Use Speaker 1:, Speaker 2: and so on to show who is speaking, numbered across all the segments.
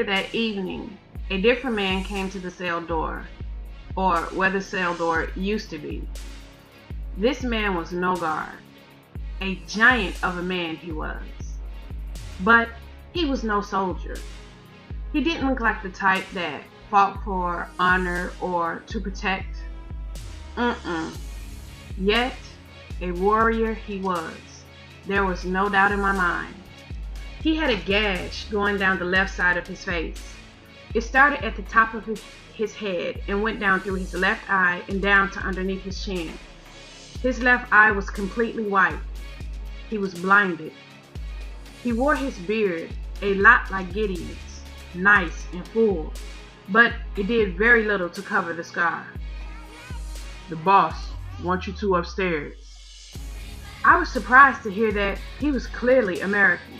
Speaker 1: that evening, a different man came to the cell door, or where the cell door used to be. This man was no guard. A giant of a man he was. But he was no soldier. He didn't look like the type that fought for honor or to protect. Yet, a warrior he was. There was no doubt in my mind. He had a gash going down the left side of his face. It started at the top of his head and went down through his left eye and down to underneath his chin. His left eye was completely white. He was blinded. He wore his beard a lot like Gideon's, nice and full, but it did very little to cover the scar.
Speaker 2: The boss wants you two upstairs.
Speaker 1: I was surprised to hear that he was clearly American.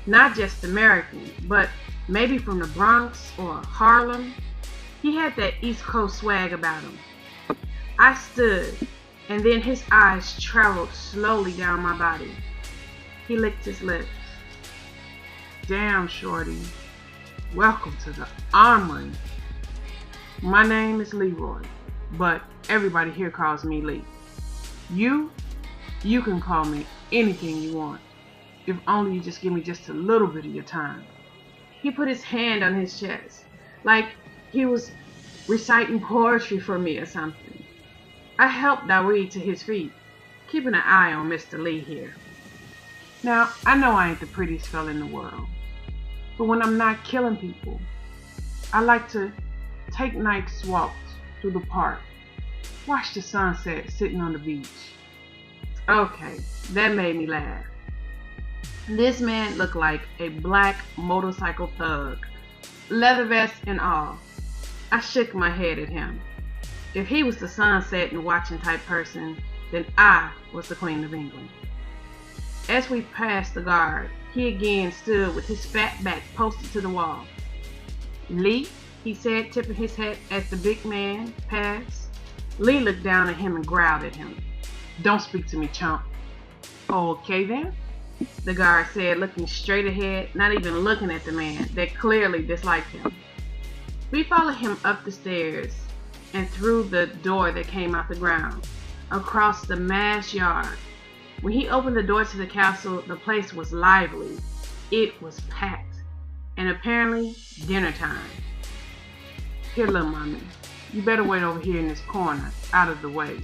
Speaker 1: Not just American, but maybe from the Bronx or Harlem. He had that East Coast swag about him. I stood, and then his eyes traveled slowly down my body. He licked his lips.
Speaker 2: Damn, shorty. Welcome to the Armory. My name is Leroy, but everybody here calls me Lee. You can call me anything you want, if only you just give me just a little bit of your time.
Speaker 1: He put his hand on his chest, like he was reciting poetry for me or something. I helped Dawid to his feet, keeping an eye on Mr. Lee here.
Speaker 2: Now, I know I ain't the prettiest fella in the world, but when I'm not killing people, I like to take nice walks through the park, watch the sunset sitting on the beach.
Speaker 1: Okay, that made me laugh. This man looked like a black motorcycle thug, leather vest and all. I shook my head at him. If he was the sunset and watching type person, then I was the Queen of England. As we passed the guard, he again stood with his fat back posted to the wall. Lee, he said, tipping his hat as the big man passed. Lee looked down at him and growled at him.
Speaker 2: Don't speak to me, chump.
Speaker 1: Okay then, the guard said, looking straight ahead, not even looking at the man that clearly disliked him. We followed him up the stairs and through the door that came out the ground, across the mass yard. When he opened the door to the castle, the place was lively. It was packed, and apparently dinner time.
Speaker 2: Here, little mommy, you better wait over here in this corner, out of the way.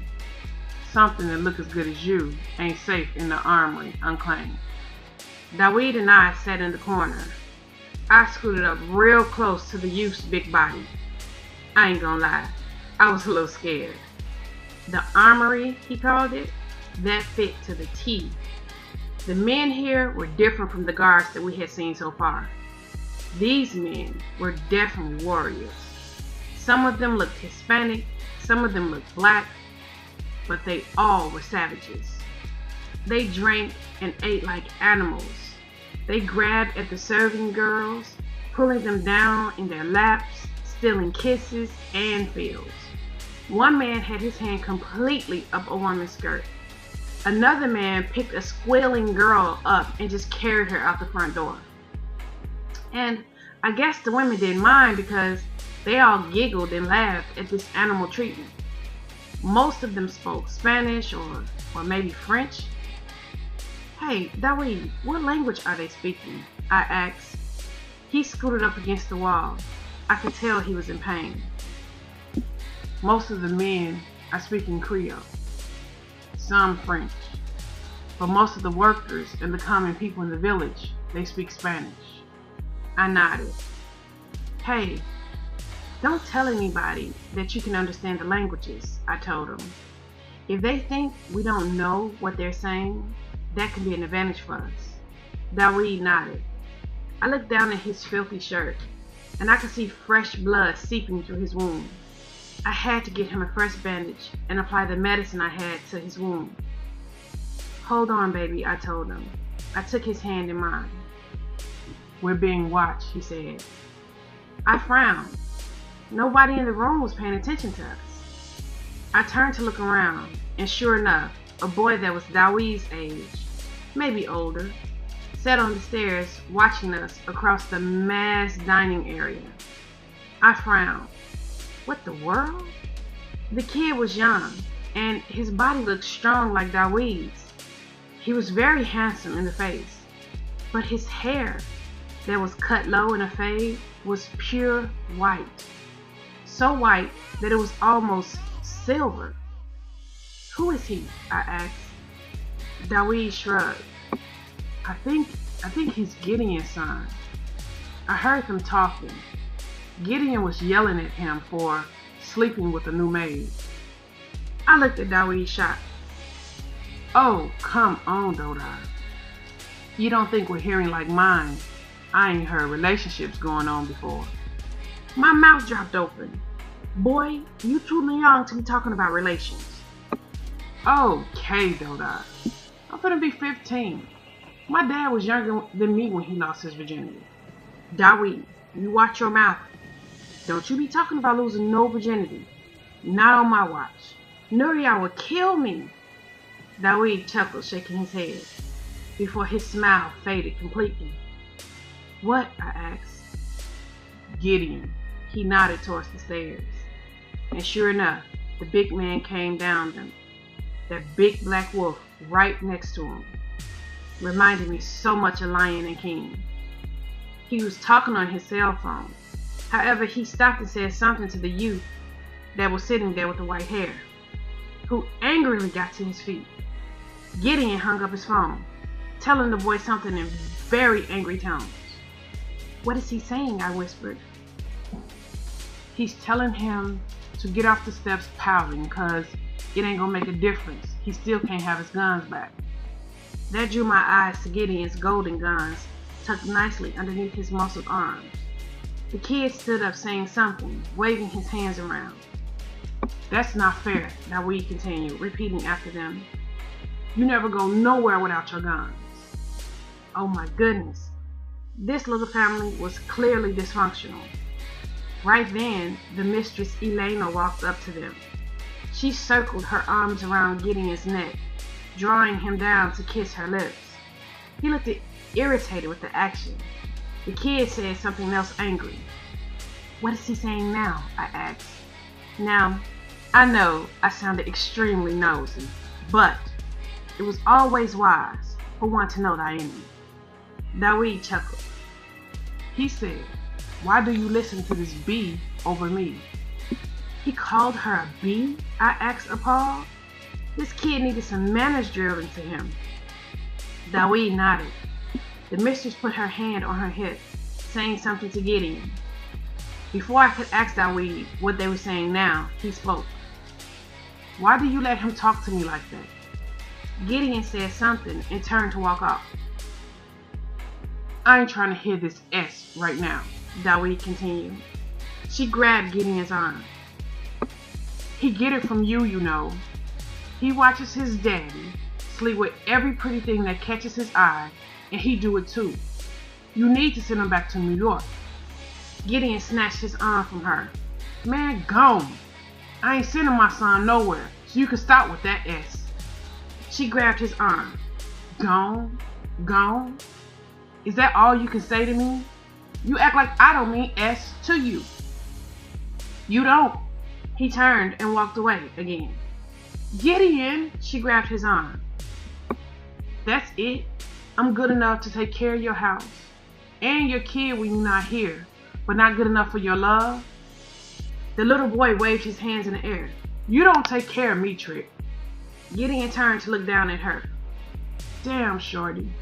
Speaker 2: Something that look as good as you ain't safe in the armory unclaimed.
Speaker 1: Dawid and I sat in the corner. I scooted up real close to the youth's big body. I ain't gonna lie, I was a little scared. The armory, he called it, that fit to the T. The men here were different from the guards that we had seen so far. These men were definitely warriors. Some of them looked Hispanic, some of them looked black, but they all were savages. They drank and ate like animals. They grabbed at the serving girls, pulling them down in their laps, stealing kisses and feels. One man had his hand completely up a woman's skirt. Another man picked a squealing girl up and just carried her out the front door. And I guess the women didn't mind because they all giggled and laughed at this animal treatment. Most of them spoke Spanish or maybe French. Hey, Dawid, what language are they speaking? I asked. He scooted up against the wall. I could tell he was in pain.
Speaker 2: Most of the men are speaking Griot, some French, but most of the workers and the common people in the village, they speak Spanish.
Speaker 1: I nodded. Hey, don't tell anybody that you can understand the languages, I told him. If they think we don't know what they're saying, that can be an advantage for us. Dawid nodded. I looked down at his filthy shirt, and I could see fresh blood seeping through his wound. I had to get him a fresh bandage and apply the medicine I had to his wound. Hold on, baby, I told him. I took his hand in mine.
Speaker 2: We're being watched, he said.
Speaker 1: I frowned. Nobody in the room was paying attention to us. I turned to look around, and sure enough, a boy that was Dawid's age, maybe older, sat on the stairs watching us across the mass dining area. I frowned. What the world? The kid was young, and his body looked strong like Dawid's. He was very handsome in the face, but his hair that was cut low in a fade was pure white. So white that it was almost silver. Who is he? I asked. Dawid shrugged. I think he's Gideon's son. I heard them talking. Gideon was yelling at him for sleeping with a new maid. I looked at Dawid shocked. Oh, come on, Dodai. You don't think with hearing like mine, I ain't heard relationships going on before. My mouth dropped open. Boy, you too young to be talking about relations. Okay, Dodai. I'm finna be 15. My dad was younger than me when he lost his virginity. Dawid, you watch your mouth. Don't you be talking about losing no virginity. Not on my watch. Nuria will kill me. Dawid chuckled, shaking his head, before his smile faded completely. What? I asked. Gideon. He nodded towards the stairs. And sure enough, the big man came down them. That big black wolf right next to him. Reminded me so much of Lion and King. He was talking on his cell phone. However, he stopped and said something to the youth that was sitting there with the white hair, who angrily got to his feet. Gideon hung up his phone, telling the boy something in very angry tones. What is he saying? I whispered. He's telling him to get off the steps pouting because it ain't gonna make a difference. He still can't have his guns back. That drew my eyes to Gideon's golden guns tucked nicely underneath his muscled arms. The kid stood up saying something, waving his hands around. That's not fair, Dawid continued, repeating after them. You never go nowhere without your guns. Oh my goodness. This little family was clearly dysfunctional. Right then, the mistress Elena walked up to them. She circled her arms around Gideon's neck, drawing him down to kiss her lips. He looked irritated with the action. The kid said something else angry. What is he saying now? I asked. Now, I know I sounded extremely nosy, but it was always wise for one to know thy enemy. Dawid chuckled. He said, why do you listen to this bee over me? He called her a bee? I asked appalled. This kid needed some manners drilled into him. Dawid nodded. The mistress put her hand on her hip, saying something to Gideon. Before I could ask Dawid what they were saying now, he spoke. Why do you let him talk to me like that? Gideon said something and turned to walk off. I ain't trying to hear this S right now, Dawid continued. She grabbed Gideon's arm. He get it from you, you know. He watches his daddy sleep with every pretty thing that catches his eye, and he do it too. You need to send him back to New York. Gideon snatched his arm from her. Man, gone. I ain't sending my son nowhere, so you can stop with that S. She grabbed his arm. Gone? Gone? Is that all you can say to me? You act like I don't mean S to you. You don't. He turned and walked away again. Gideon, she grabbed his arm. That's it. I'm good enough to take care of your house and your kid when you're not here, but not good enough for your love? The little boy waved his hands in the air. You don't take care of me, Trick. Gideon turned to look down at her. Damn, shorty.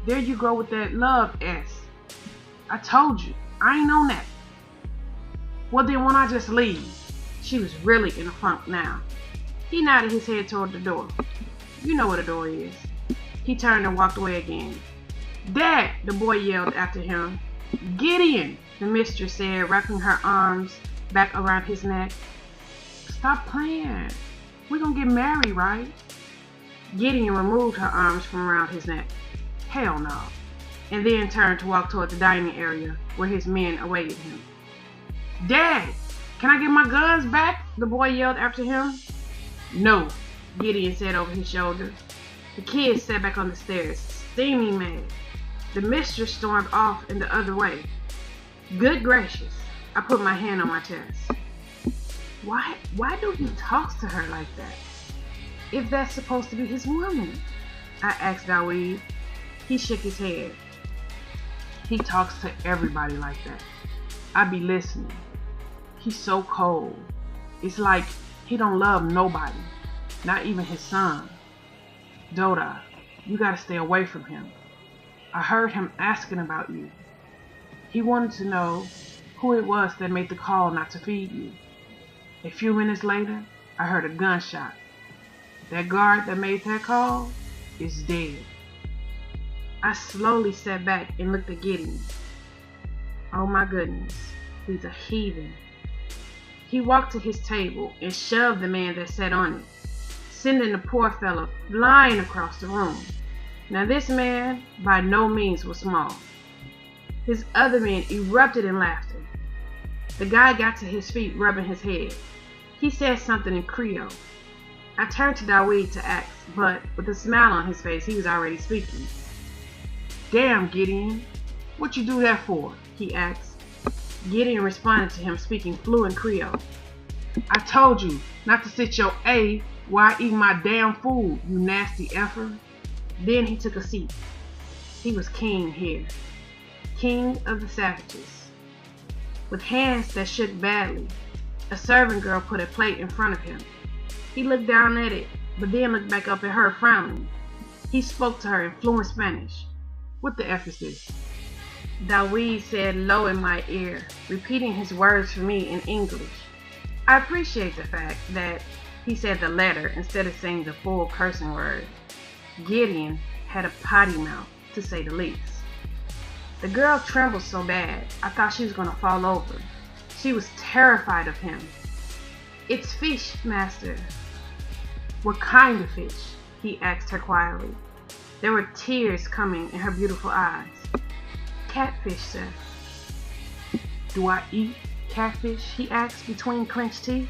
Speaker 1: There you go with that love S. I told you, I ain't on that. Well then, why not just leave? She was really in a funk now. He nodded his head toward the door. You know what a door is. He turned and walked away again. Dad, the boy yelled after him. Gideon, the mistress said, wrapping her arms back around his neck. Stop playing. We're gonna get married, right? Gideon removed her arms from around his neck. Hell no. And then turned to walk toward the dining area where his men awaited him. Dad, can I get my guns back? The boy yelled after him. No, Gideon said over his shoulder. The kid sat back on the stairs, steaming mad. The mistress stormed off in the other way. Good gracious, I put my hand on my chest. Why do he talk to her like that? If that's supposed to be his woman? I asked Dawid. He shook his head.
Speaker 2: He talks to everybody like that. I be listening. He's so cold. It's like he don't love nobody, not even his son. Doda, you gotta stay away from him. I heard him asking about you. He wanted to know who it was that made the call not to feed you. A few minutes later, I heard a gunshot. That guard that made that call is dead.
Speaker 1: I slowly sat back and looked at Gideon. Oh my goodness, he's a heathen. He walked to his table and shoved the man that sat on it, sending the poor fellow flying across the room. Now this man by no means was small. His other men erupted in laughter. The guy got to his feet, rubbing his head. He said something in Griot. I turned to Dawid to ask, but with a smile on his face, he was already speaking.
Speaker 2: Damn, Gideon, what you do that for?
Speaker 1: He asked. Gideon responded to him, speaking fluent Griot.
Speaker 2: I told you not to sit your A while I eat my damn food, you nasty effer.
Speaker 1: Then he took a seat. He was king here, king of the savages. With hands that shook badly, a servant girl put a plate in front of him. He looked down at it, but then looked back up at her, frowning. He spoke to her in fluent Spanish.
Speaker 2: What the F is this?
Speaker 1: Dawid said low in my ear, repeating his words for me in English. I appreciate the fact that he said the letter instead of saying the full cursing word. Gideon had a potty mouth, to say the least. The girl trembled so bad, I thought she was going to fall over. She was terrified of him. It's fish, master.
Speaker 2: What kind of fish?
Speaker 1: He asked her quietly. There were tears coming in her beautiful eyes. Catfish, sir.
Speaker 2: Do I eat catfish?
Speaker 1: He asked between clenched teeth.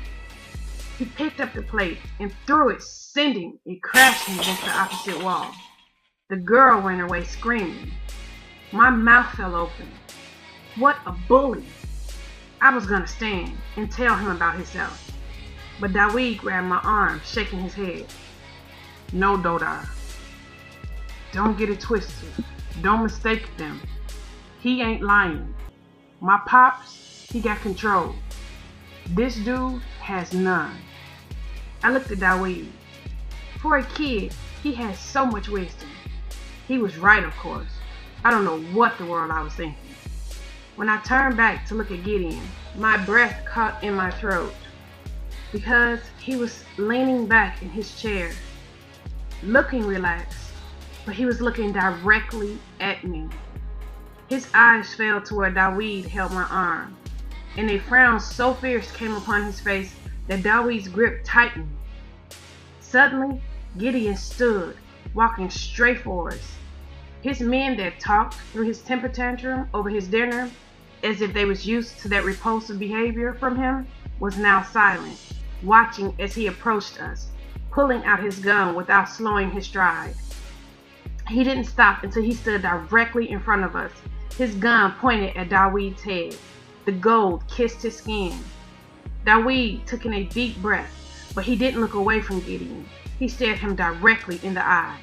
Speaker 1: He picked up the plate and threw it, sending it crashing against the opposite wall. The girl ran away screaming. My mouth fell open. What a bully! I was gonna stand and tell him about himself, but Dawid grabbed my arm, shaking his head.
Speaker 2: No, Doda. Don't get it twisted. Don't mistake them. He ain't lying. My pops, he got control. This dude has none.
Speaker 1: I looked at Dawid. For a kid, he has so much wisdom. He was right, of course. I don't know what the world I was thinking. When I turned back to look at Gideon, my breath caught in my throat because he was leaning back in his chair, looking relaxed, but he was looking directly at me. His eyes fell to where Dawid held my arm, and a frown so fierce came upon his face that Dawid's grip tightened. Suddenly, Gideon stood, walking straight for us. His men that talked through his temper tantrum over his dinner, as if they was used to that repulsive behavior from him, was now silent, watching as he approached us, pulling out his gun without slowing his stride. He didn't stop until he stood directly in front of us, his gun pointed at Dawid's head. The gold kissed his skin. Dawid took in a deep breath, but he didn't look away from Gideon. He stared him directly in the eyes.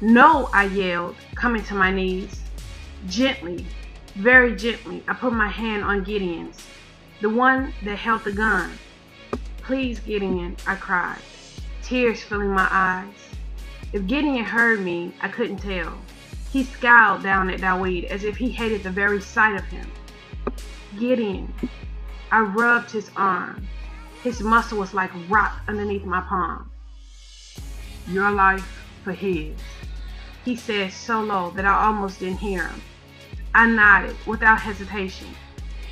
Speaker 1: No, I yelled, coming to my knees. Gently, very gently, I put my hand on Gideon's, the one that held the gun. Please, Gideon, I cried, tears filling my eyes. If Gideon heard me, I couldn't tell. He scowled down at Dawid as if he hated the very sight of him. Gideon, I rubbed his arm. His muscle was like rock underneath my palm.
Speaker 2: Your life for his,
Speaker 1: he said so low that I almost didn't hear him. I nodded without hesitation.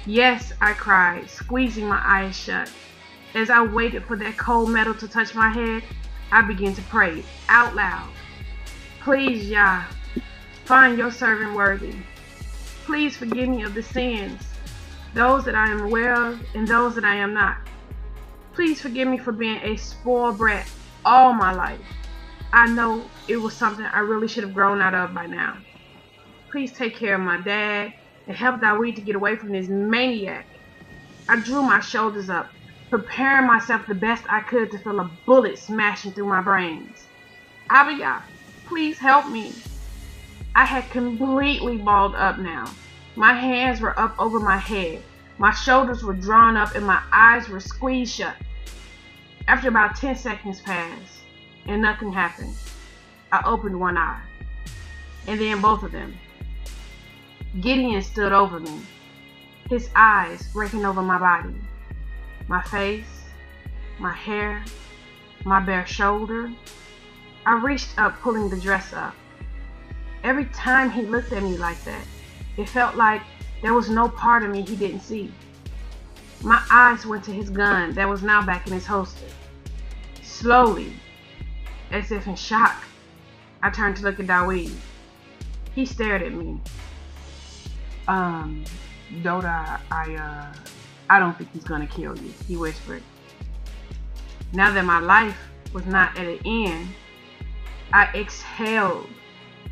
Speaker 1: Yes, I cried, squeezing my eyes shut. As I waited for that cold metal to touch my head, I began to pray out loud. Please, Yah, find your servant worthy. Please forgive me of the sins, those that I am aware of and those that I am not. Please forgive me for being a spoiled brat all my life. I know it was something I really should have grown out of by now. Please take care of my dad and help Dawid to get away from this maniac. I drew my shoulders up, preparing myself the best I could to feel a bullet smashing through my brains. SaafiYah, please help me. I had completely balled up now. My hands were up over my head. My shoulders were drawn up and my eyes were squeezed shut. After about 10 seconds passed and nothing happened, I opened one eye, and then both of them. Gideon stood over me, his eyes raking over my body, my face, my hair, my bare shoulder. I reached up, pulling the dress up. Every time he looked at me like that, it felt like there was no part of me he didn't see. My eyes went to his gun that was now back in his holster. Slowly, as if in shock, I turned to look at Dawid. He stared at me.
Speaker 2: Doda, I don't think he's gonna kill you, he whispered.
Speaker 1: Now that my life was not at an end, I exhaled,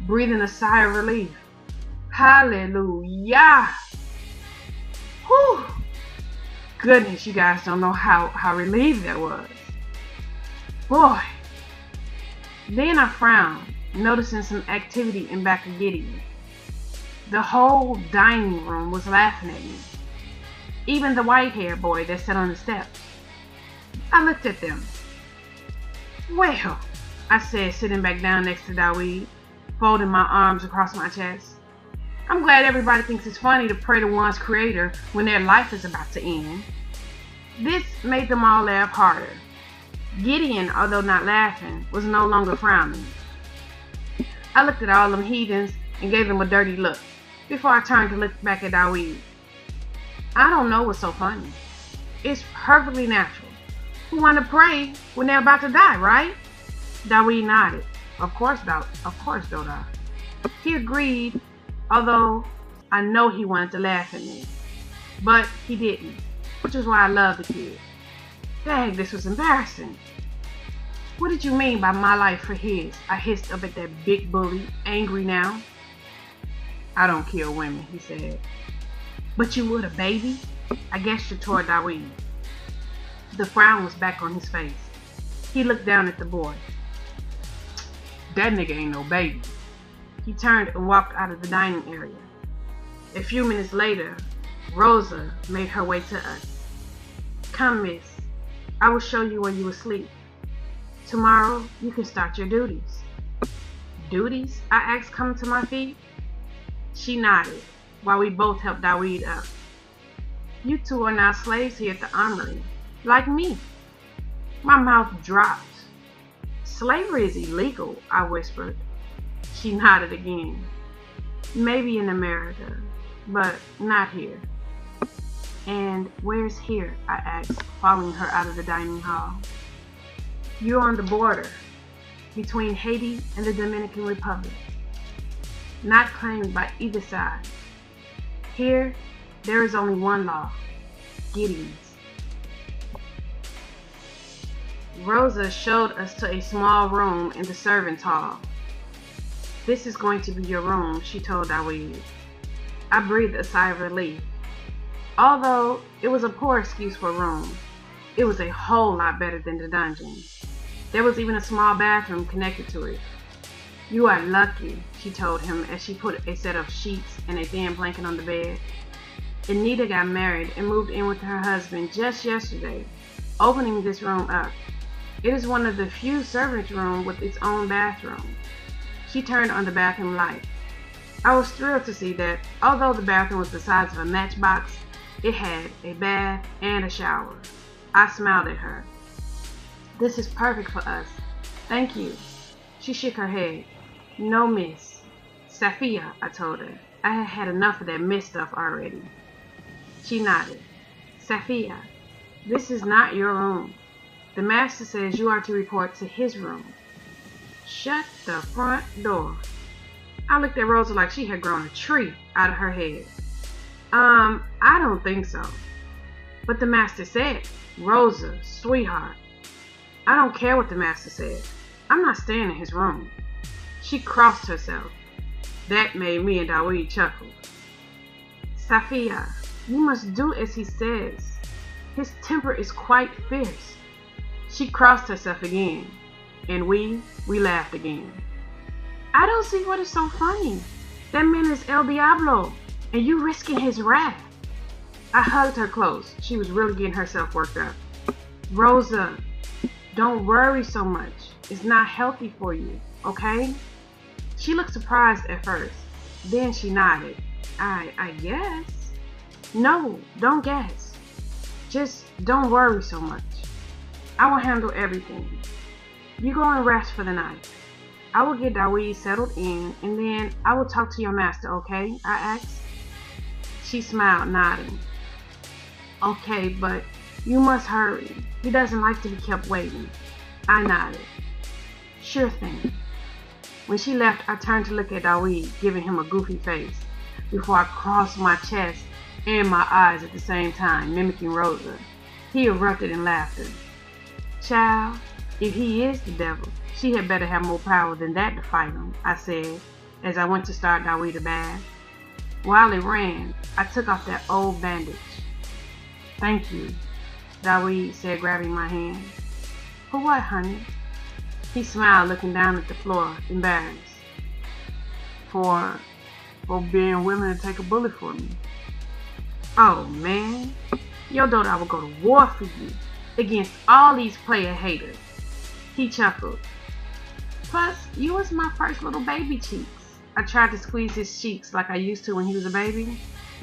Speaker 1: breathing a sigh of relief. Hallelujah! Whew! Goodness, you guys don't know how relieved that was. Boy! Then I frowned, noticing some activity in back of Gideon. The whole dining room was laughing at me. Even the white-haired boy that sat on the steps. I looked at them. Well, I said, sitting back down next to Dawid, folding my arms across my chest. I'm glad everybody thinks it's funny to pray to one's creator when their life is about to end. This made them all laugh harder. Gideon, although not laughing, was no longer frowning. I looked at all them heathens and gave them a dirty look before I turned to look back at Dawid. I don't know what's so funny. It's perfectly natural. Who want to pray when they're about to die, right? Dawid nodded. Of course, Doda. He agreed, although I know he wanted to laugh at me. But he didn't, which is why I love the kid. Dang, this was embarrassing. What did you mean by my life for his? I hissed up at that big bully, angry now. I don't kill women, he said. But you would a baby? I gestured toward Dawid. The frown was back on his face. He looked down at the boy.
Speaker 2: That nigga ain't no baby.
Speaker 1: He turned and walked out of the dining area. A few minutes later, Rosa made her way to us. Come, miss. I will show you where you will sleep. Tomorrow, you can start your duties. Duties? I asked, coming to my feet. She nodded, while we both helped Dawid up. You two are now slaves here at the armory, like me. My mouth dropped. Slavery is illegal, I whispered. She nodded again. Maybe in America, but not here. And where's here? I asked, following her out of the dining hall. You're on the border, between Haiti and the Dominican Republic. Not claimed by either side. Here, there is only one law, Gideon's. Rosa showed us to a small room in the servants' hall. This is going to be your room, she told Dawid. I breathed a sigh of relief. Although it was a poor excuse for a room, it was a whole lot better than the dungeon. There was even a small bathroom connected to it. You are lucky, she told him as she put a set of sheets and a thin blanket on the bed. Anita got married and moved in with her husband just yesterday, opening this room up. It is one of the few servants' rooms with its own bathroom. She turned on the bathroom light. I was thrilled to see that, although the bathroom was the size of a matchbox, it had a bath and a shower. I smiled at her. This is perfect for us. Thank you. She shook her head. No, miss. SaafiYah, I told her. I had had enough of that miss stuff already. She nodded. SaafiYah, this is not your room. The master says you are to report to his room. Shut the front door. I looked at Rosa like she had grown a tree out of her head. I don't think so. But the master said, Rosa, sweetheart. I don't care what the master said. I'm not staying in his room. She crossed herself. That made me and Dawid chuckle. SaafiYah, you must do as he says. His temper is quite fierce. She crossed herself again, and we laughed again. I don't see what is so funny. That man is El Diablo, and you risking his wrath. I hugged her close. She was really getting herself worked up. Rosa, don't worry so much. It's not healthy for you, okay? She looked surprised at first. Then she nodded. I guess. No, don't guess. Just don't worry so much. I will handle everything. You go and rest for the night. I will get Dawid settled in, and then I will talk to your master, okay? I asked. She smiled, nodding. Okay, but you must hurry. He doesn't like to be kept waiting. I nodded. Sure thing. When she left, I turned to look at Dawid, giving him a goofy face, before I crossed my chest and my eyes at the same time, mimicking Rosa. He erupted in laughter. Child, if he is the devil, she had better have more power than that to fight him, I said, as I went to start Dawid a bath. While it ran, I took off that old bandage. Thank you, Dawid said, grabbing my hand. For what, honey? He smiled, looking down at the floor, embarrassed. For being willing to take a bullet for me. Oh, man. Your daughter, I will go to war for you, against all these player haters. He chuckled. Plus, you was my first little baby cheeks. I tried to squeeze his cheeks like I used to when he was a baby.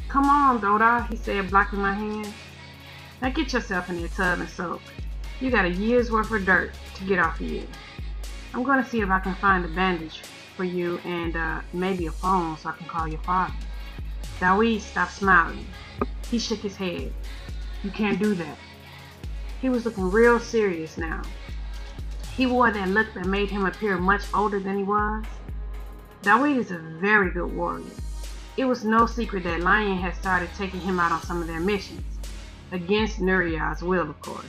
Speaker 1: Come on, Doda, he said, blocking my hand. Now get yourself in that tub and soak. You got a year's worth of dirt to get off of you. I'm going to see if I can find a bandage for you and maybe a phone so I can call your father. Dawid stopped smiling. He shook his head. You can't do that. He was looking real serious now. He wore that look that made him appear much older than he was. Dawid is a very good warrior. It was no secret that Lion had started taking him out on some of their missions, against Nuriya's will, of course.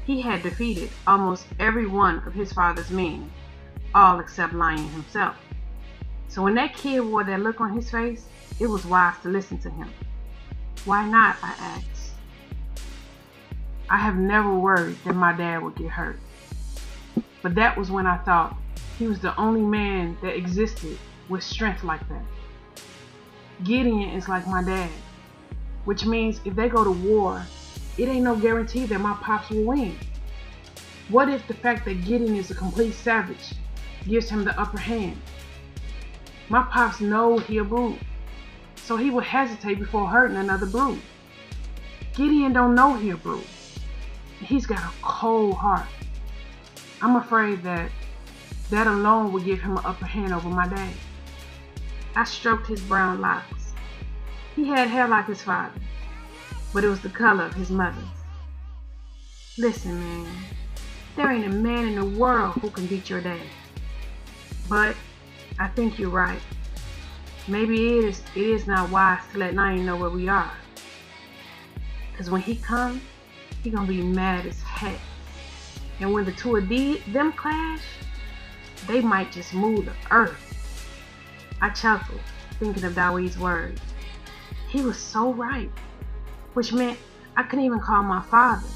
Speaker 1: He had defeated almost every one of his father's men, all except Lion himself. So when that kid wore that look on his face, it was wise to listen to him. Why not, I asked. I have never worried that my dad would get hurt. But that was when I thought he was the only man that existed with strength like that. Gideon is like my dad, which means if they go to war, it ain't no guarantee that my pops will win. What if the fact that Gideon is a complete savage gives him the upper hand? My pops knows he a brute, so he would hesitate before hurting another brute. Gideon don't know he a brute. He's got a cold heart. I'm afraid that alone would give him an upper hand over my dad. I stroked his brown locks. He had hair like his father, but it was the color of his mother's. Listen, man, there ain't a man in the world who can beat your dad. But I think you're right. Maybe it is not wise to let Lion know where we are. Because when he comes, he gonna be mad as heck. And when the two of them clash, they might just move the earth. I chuckled, thinking of Dawid's words. He was so right, which meant I couldn't even call my father,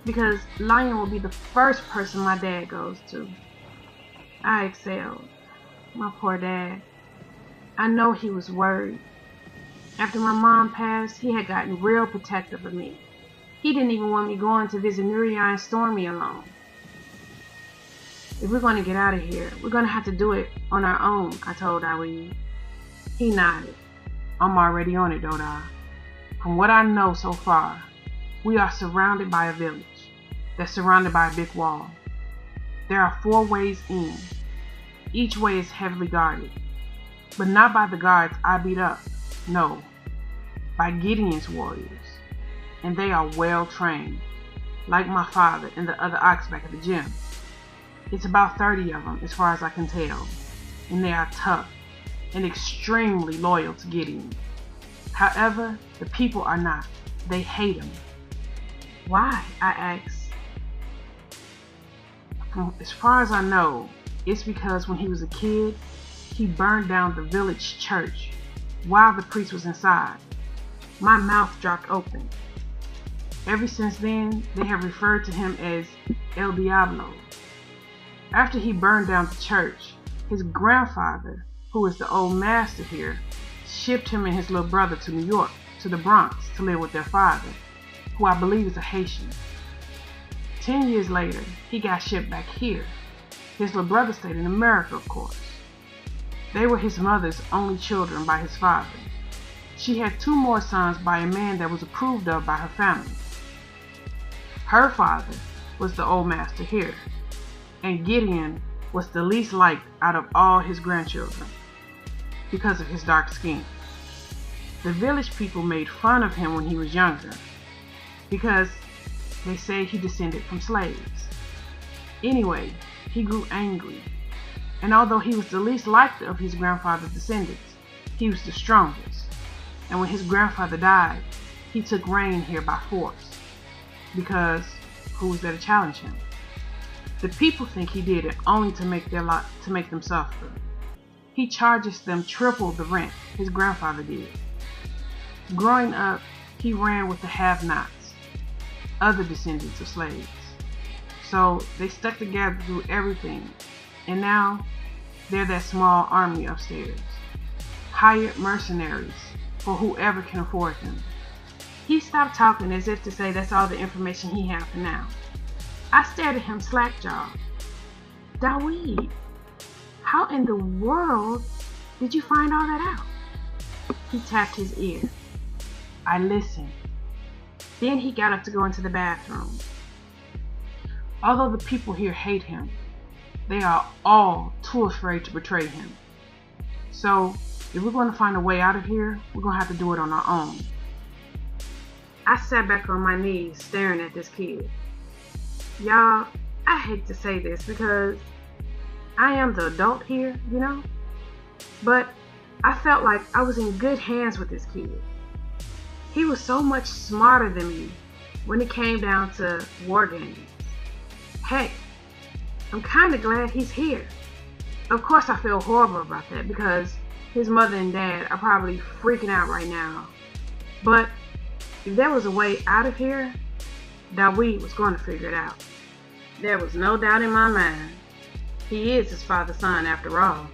Speaker 1: because Lion will be the first person my dad goes to. I exhaled. My poor dad. I know he was worried. After my mom passed, he had gotten real protective of me. He didn't even want me going to visit Nuria and Stormy alone. If we're going to get out of here, we're going to have to do it on our own, I told Dawid. He nodded. I'm already on it, Doda. From what I know so far, we are surrounded by a village that's surrounded by a big wall. There are 4 ways in. Each way is heavily guarded, but not by the guards I beat up. No, by Gideon's warriors. And they are well trained, like my father and the other ox back at the gym. It's about 30 of them as far as I can tell, and they are tough and extremely loyal to Gideon. However, the people are not. They hate him. Why? I asked. As far as I know, it's because when he was a kid,
Speaker 2: he burned down the village church while the priest was inside. My mouth dropped open. Ever since then, they have referred to him as El Diablo. After he burned down the church, his grandfather, who is the old master here, shipped him and his little brother to New York, to the Bronx, to live with their father, who I believe is a Haitian. 10 years later, he got shipped back here. His little brother stayed in America, of course. They were his mother's only children by his father. She had 2 more sons by a man that was approved of by her family. Her father was the old master here, and Gideon was the least liked out of all his grandchildren because of his dark skin. The village people made fun of him when he was younger because they say he descended from slaves. Anyway, he grew angry, and although he was the least liked of his grandfather's descendants, he was the strongest. And when his grandfather died, he took reign here by force, because who was there to challenge him? The people think he did it only to make them suffer. He charges them triple the rent his grandfather did. Growing up, he ran with the have-nots, other descendants of slaves. So they stuck together through everything, and now they're that small army upstairs. Hired mercenaries for whoever can afford them. He stopped talking as if to say that's all the information he had for now. I stared at him slack-jawed. Dawid, how in the world did you find all that out? He tapped his ear. I listened. Then he got up to go into the bathroom. Although the people here hate him, they are all too afraid to betray him. So, if we're going to find a way out of here, we're going to have to do it on our own. I sat back on my knees staring at this kid. Y'all, I hate to say this because I am the adult here, you know? But I felt like I was in good hands with this kid. He was so much smarter than me when it came down to war games. Heck, I'm kind of glad he's here. Of course I feel horrible about that because his mother and dad are probably freaking out right now. But if there was a way out of here, Dawid was going to figure it out. There was no doubt in my mind. He is his father's son after all.